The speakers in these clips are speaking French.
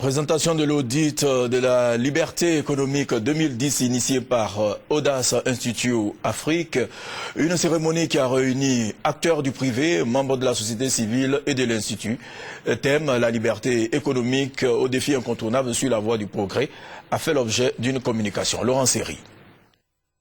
Présentation de l'audit de la liberté économique 2010 initié par Audace Institute Afrique. Une cérémonie qui a réuni acteurs du privé, membres de la société civile et de l'Institut. Thème, la liberté économique aux défis incontournables sur la voie du progrès, a fait l'objet d'une communication. Laurent Seri.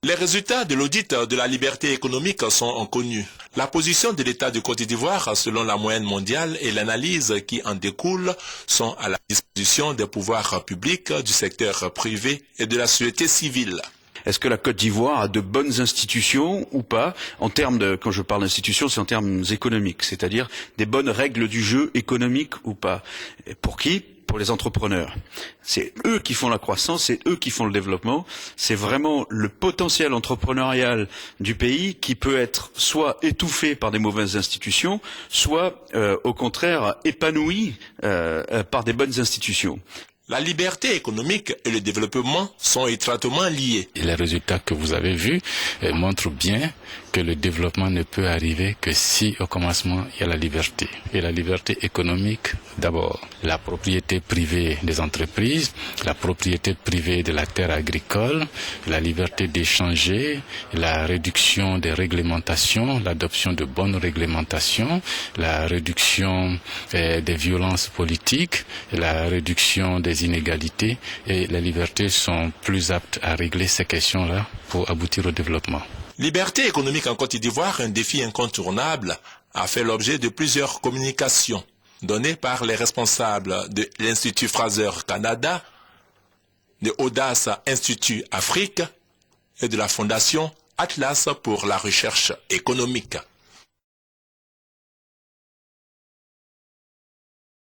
Les résultats de l'audit de la liberté économique sont connus. La position de l'État de Côte d'Ivoire selon la moyenne mondiale et l'analyse qui en découle sont à la disposition des pouvoirs publics, du secteur privé et de la société civile. Est-ce que la Côte d'Ivoire a de bonnes institutions ou pas? En termes de, quand je parle d'institutions, c'est en termes économiques, c'est-à-dire des bonnes règles du jeu économique ou pas. Et pour qui? Pour les entrepreneurs. C'est eux qui font la croissance, c'est eux qui font le développement. C'est vraiment le potentiel entrepreneurial du pays qui peut être soit étouffé par des mauvaises institutions, soit au contraire épanoui par des bonnes institutions. La liberté économique et le développement sont étroitement liés. Et les résultats que vous avez vus montrent bien que le développement ne peut arriver que si au commencement il y a la liberté. Et la liberté économique d'abord, la propriété privée des entreprises, la propriété privée de la terre agricole, la liberté d'échanger, la réduction des réglementations, l'adoption de bonnes réglementations, la réduction des violences politiques, la réduction des inégalités, et les libertés sont plus aptes à régler ces questions-là pour aboutir au développement. Liberté économique en Côte d'Ivoire, un défi incontournable, a fait l'objet de plusieurs communications données par les responsables de l'Institut Fraser Canada, de Audace Institute Afrique et de la Fondation Atlas pour la recherche économique.